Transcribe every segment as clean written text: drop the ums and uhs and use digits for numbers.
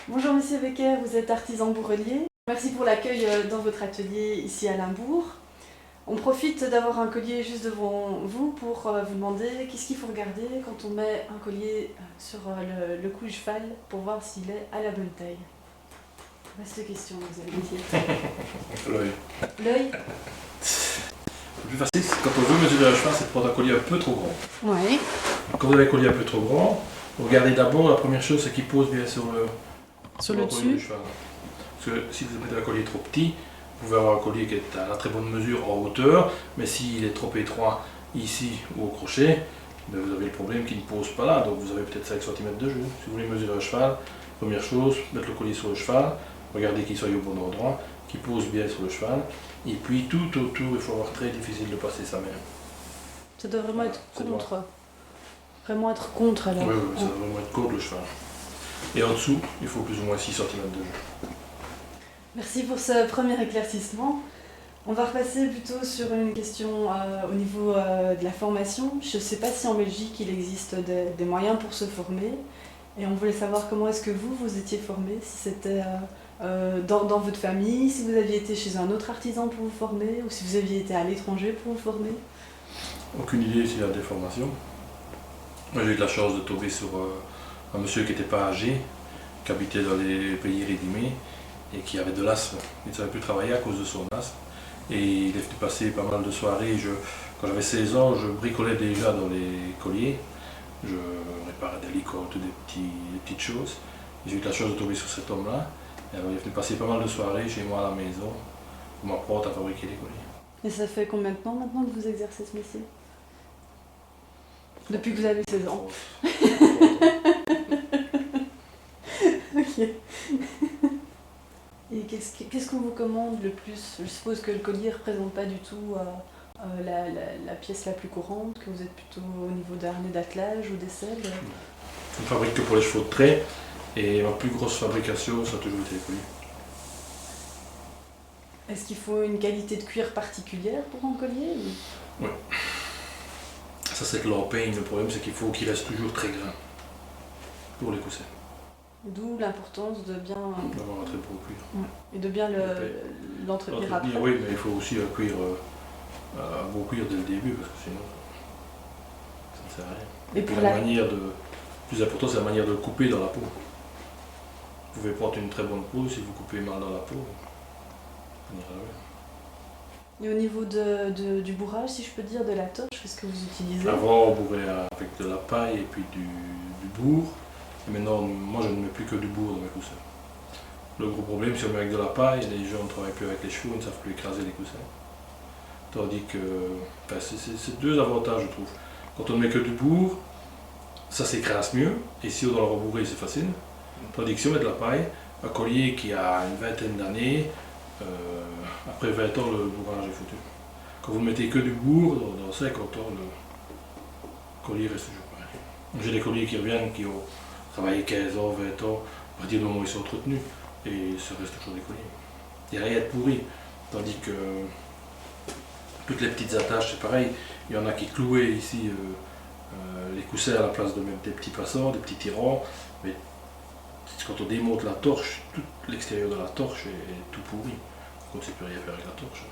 Bonjour Monsieur Becker, vous êtes artisan bourrelier. Merci pour l'accueil dans votre atelier ici à Limbourg. On profite d'avoir un collier juste devant vous pour vous demander qu'est-ce qu'il faut regarder quand on met un collier sur le cou du cheval pour voir s'il est à la bonne taille. Vaste question, vous allez me dire. L'œil. L'œil. Le plus facile, quand on veut mesurer un cheval, c'est de prendre un collier un peu trop grand. Oui. Quand vous avez un collier un peu trop grand, vous regardez d'abord, la première chose, c'est qu'il pose bien sur le collier dessus. du cheval. Parce que si vous mettez un collier trop petit, vous pouvez avoir un collier qui est à la très bonne mesure en hauteur, mais s'il est trop étroit ici ou au crochet, ben vous avez le problème qu'il ne pose pas là, donc vous avez peut-être 5 cm de jeu. Si vous voulez mesurer un cheval, première chose, mettre le collier sur le cheval, regardez qu'il soit au bon endroit, qu'il pose bien sur le cheval, et puis tout autour, il faut avoir très difficile de passer sa main. Ça doit vraiment être contre. Vraiment être contre alors. Oui, ça doit vraiment être contre le cheval. Et en dessous, il faut plus ou moins 6 cm de jeu. Merci pour ce premier éclaircissement. On va repasser plutôt sur une question au niveau de la formation. Je ne sais pas si en Belgique il existe des moyens pour se former. Et on voulait savoir comment est-ce que vous étiez formé, si c'était dans votre famille, si vous aviez été chez un autre artisan pour vous former, ou si vous aviez été à l'étranger pour vous former. Aucune idée s'il y a des formations. Moi j'ai eu de la chance de tomber sur un monsieur qui n'était pas âgé, qui habitait dans les pays rédimés et qui avait de l'asthme. Il ne savait plus travailler à cause de son asthme. Et il est venu passer pas mal de soirées. Quand j'avais 16 ans, je bricolais déjà dans les colliers. Je réparais des licotes, des petites choses. J'ai eu de la chance de tomber sur cet homme-là. Et alors, il est venu passer pas mal de soirées chez moi à la maison pour m'apprendre à fabriquer des colliers. Et ça fait combien de temps maintenant que vous exercez ce métier? Depuis que vous avez 16 ans. Ok. Et qu'est-ce qu'on vous commande le plus? Je suppose que le collier ne représente pas du tout la pièce la plus courante, que vous êtes plutôt au niveau d'harnais d'attelage ou d'aisselle. Je ne fabrique que pour les chevaux de trait et ma plus grosse fabrication, ça a toujours été les colliers. Est-ce qu'il faut une qualité de cuir particulière pour un collier ou... Oui. Ça c'est que l'empeigne, le problème c'est qu'il faut qu'il reste toujours très grain pour les coussins. D'où l'importance de bien... D'avoir un très beau cuir. Et de bien l'entretenir après. Oui, mais il faut aussi un cuir, un beau cuir dès le début, parce que sinon ça ne sert à rien. Et pour la manière de... Le plus important c'est la manière de le couper dans la peau. Vous pouvez prendre une très bonne peau, si vous coupez mal dans la peau, ça n'ira rien. Et au niveau du bourrage, si je peux dire, de la torche, qu'est-ce que vous utilisez? Avant on bourrait avec de la paille et puis du bourre. Et maintenant, moi je ne mets plus que du bourre dans mes coussins. Le gros problème, si on met avec de la paille, les gens ne travaillent plus avec les chevaux, ils ne savent plus écraser les coussins. Tandis que, enfin, c'est deux avantages, je trouve. Quand on ne met que du bourre, ça s'écrase mieux, et si on doit le rembourrer, c'est facile. Tandis que si on met de la paille, un collier qui a une vingtaine d'années, après 20 ans, le bourrage est foutu. Quand vous ne mettez que du bourre, dans 50 ans, le collier reste toujours pareil. J'ai des colliers qui reviennent, qui ont travaillé 15 ans, 20 ans, à partir du moment où ils sont entretenus, et ça reste toujours des colliers. Il n'y a rien de pourri. Tandis que toutes les petites attaches, c'est pareil. Il y en a qui clouaient ici les coussins à la place de mettre des petits passants, des petits tirants. Mais quand on démonte la torche, tout l'extérieur de la torche est tout pourri. On ne sait plus rien faire avec la torche.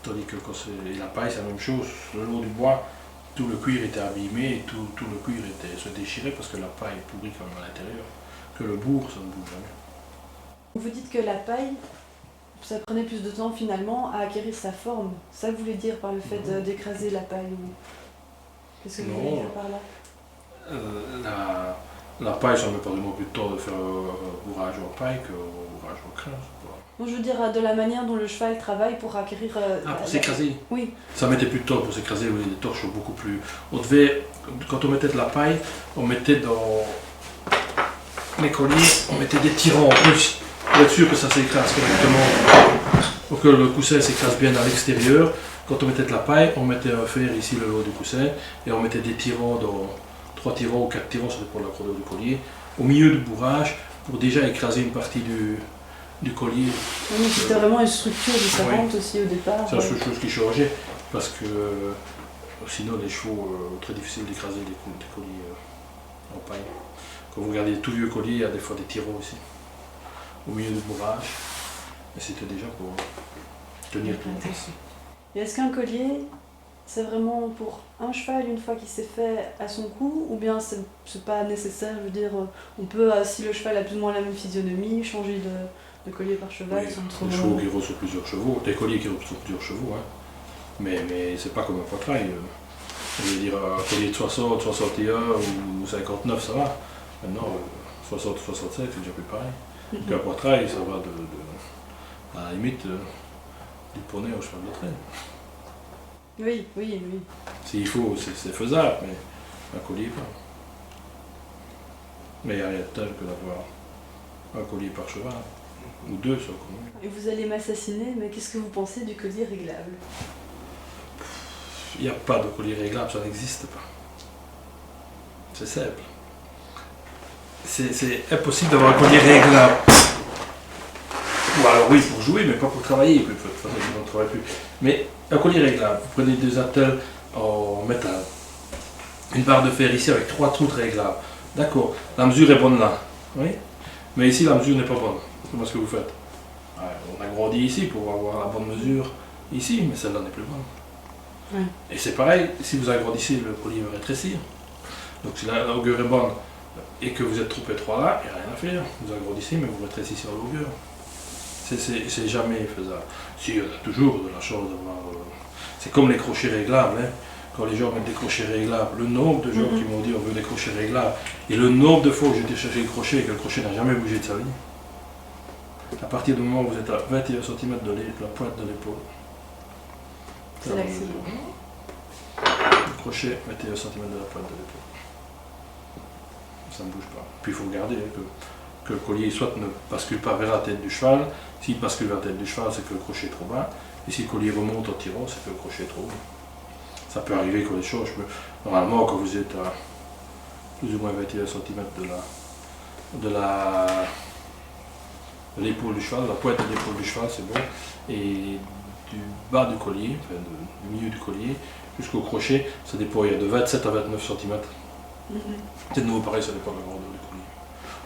Tandis que quand c'est la paille, c'est la même chose. Le long du bois, tout le cuir était abîmé, et tout le cuir se déchirait parce que la paille est pourrie quand même à l'intérieur. Que le bourre, ça ne bouge jamais. Vous dites que la paille, ça prenait plus de temps finalement à acquérir sa forme. Ça vous voulez dire par le fait d'écraser la paille ou... Qu'est-ce que vous voulez dire par là? La paille, ça ne met pas vraiment plus de temps de faire un bourrage en paille qu'au bourrage en crin. Non, je veux dire de la manière dont le cheval travaille pour acquérir... pour s'écraser. Oui. Ça mettait plus de temps pour s'écraser, oui, les torches sont beaucoup plus... On devait, quand on mettait de la paille, on mettait dans les colliers, on mettait des tirants en plus, pour être sûr que ça s'écrase correctement, pour que le coussin s'écrase bien à l'extérieur. Quand on mettait de la paille, on mettait un fer ici le long du coussin, et on mettait des tirants, 3 tirants ou 4 tirants, ça dépend de la grandeur du collier, au milieu du bourrage, pour déjà écraser une partie du collier. Oui, c'était vraiment une structure différente aussi au départ. C'est la seule chose qui changeait, parce que sinon les chevaux, très difficile d'écraser des colliers en paille. Quand vous regardez tout vieux collier, il y a des fois des tiroirs aussi, au milieu du bourrage. Et c'était déjà pour tenir tout. Et est-ce qu'un collier, c'est vraiment pour un cheval une fois qu'il s'est fait à son cou, ou bien c'est pas nécessaire? Je veux dire, on peut, si le cheval a plus ou moins la même physionomie, changer de collier par cheval sans trop... Des chevaux qui roulent sur plusieurs chevaux, des colliers qui roulent sur plusieurs chevaux, hein. Mais c'est pas comme un poitrail. Je veux dire, un collier de 60, 61 ou 59, ça va. Maintenant, 60, 67, c'est déjà plus pareil. Donc un poitrail, ça va à la limite du poney au cheval de traîne. Oui, oui, oui. S'il faut, c'est faisable, mais un collier pas. Mais il n'y a rien de tel que d'avoir un collier par cheval, ou deux, ça. Et vous allez m'assassiner, mais qu'est-ce que vous pensez du collier réglable? Il n'y a pas de collier réglable, ça n'existe pas. C'est simple. C'est impossible d'avoir un collier réglable. Ou alors oui, pour jouer, mais pas pour travailler. De toute façon, je ne travaille plus. Mais un collier réglable, vous prenez des attelles en métal, une barre de fer ici avec 3 trous réglables. D'accord, la mesure est bonne là. Oui. Mais ici, la mesure n'est pas bonne. Comment est-ce que vous faites? On a grandi ici pour avoir la bonne mesure ici, mais celle-là n'est plus bonne. Oui. Et c'est pareil, si vous agrandissez, le collier va rétrécir. Donc si la longueur est bonne et que vous êtes trop étroit là, il n'y a rien à faire. Vous agrandissez, mais vous rétrécissez la longueur. C'est jamais faisable. Si, on a toujours de la chance d'avoir... c'est comme les crochets réglables. Hein. Quand les gens mettent des crochets réglables, le nombre de gens qui m'ont dit on veut des crochets réglables, et le nombre de fois où j'ai été chercher le crochet et que le crochet n'a jamais bougé de sa vie. À partir du moment où vous êtes à 21 cm de la pointe de l'épaule, c'est l'accident. Le crochet, 21 cm de la pointe de l'épaule. Ça ne bouge pas. Puis il faut regarder que le collier soit ne bascule pas vers la tête du cheval. S'il bascule vers la tête du cheval, c'est que le crochet est trop bas. Et si le collier remonte en tirant, c'est que le crochet est trop haut. Ça peut arriver quand les choses. Normalement, quand vous êtes à plus ou moins 21 cm de l'épaule du cheval, la pointe de l'épaule du cheval, c'est bon. Et du bas du collier, enfin du milieu du collier, jusqu'au crochet, ça dépend, il y a de 27 à 29 cm. C'est de nouveau pareil, ça dépend de la grandeur du collier.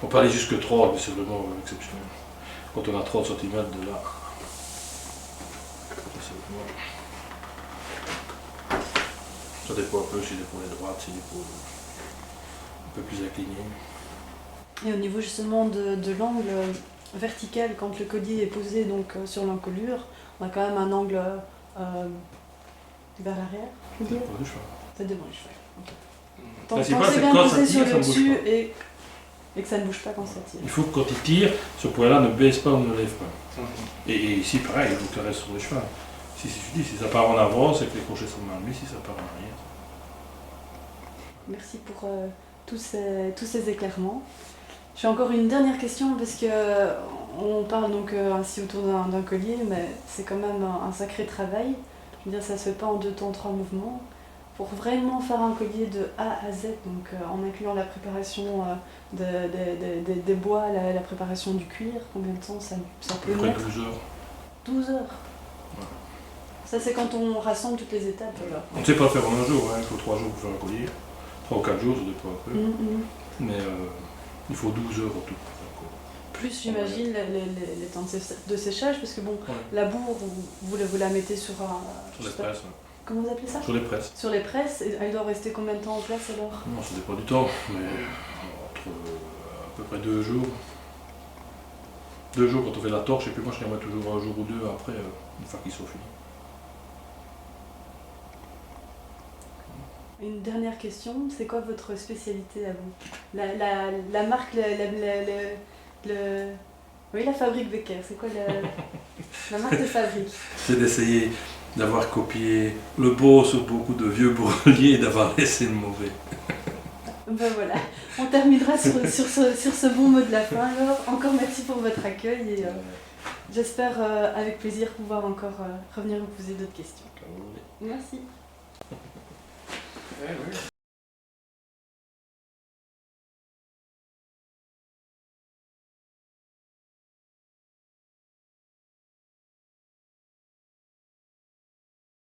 On peut aller jusque 30, mais c'est vraiment exceptionnel. Quand on a 30 cm de là, ça dépend un peu si l'épaule est droite, si l'épaule un peu plus inclinée. Et au niveau justement de l'angle vertical, quand le collier est posé donc, sur l'encolure, on a quand même un angle vers l'arrière, je veux dire. C'est devant le cheval. Tant que c'est bien posé sur le dessus et que ça ne bouge pas quand ça tire. Il faut que quand il tire, ce point-là ne baisse pas ou ne lève pas. Et ici, pareil, il faut que ça reste sur le cheval. Si ça part en avant, c'est que les crochets sont mal mis, si ça part en arrière. Merci pour tous ces éclairements. J'ai encore une dernière question parce que on parle donc ainsi autour d'un collier, mais c'est quand même un sacré travail. Je veux dire, ça ne se fait pas en 2 temps, 3 mouvements. Pour vraiment faire un collier de A à Z, donc en incluant la préparation des bois, la préparation du cuir, combien de temps ça peut mettre? 12 heures. 12 heures. Ouais. Ça c'est quand on rassemble toutes les étapes alors. On ne sait pas le faire en un jour, hein. Il faut 3 jours pour faire un collier. 3 ou 4 jours, ça dépend un peu. Mais il faut 12 heures en tout. Plus j'imagine les temps de séchage, parce que bon, la bourre, vous la mettez sur un... Sur les presses. Comment vous appelez ça? Sur les presses. Sur les presses, et elle doit rester combien de temps en place alors? Non, ça dépend du temps, mais entre à peu près 2 jours. 2 jours quand on fait la torche, et puis moi je les remets toujours 1 jour ou 2 après, une fois qu'ils sont finis. Une dernière question, c'est quoi votre spécialité à vous? La marque, oui, la fabrique Becker, c'est quoi la marque de fabrique? C'est d'essayer d'avoir copié le beau sur beaucoup de vieux bourreliers et d'avoir laissé le mauvais. Ben voilà, on terminera sur ce bon mot de la fin alors. Encore merci pour votre accueil et j'espère avec plaisir pouvoir encore revenir vous poser d'autres questions. Merci. Oui.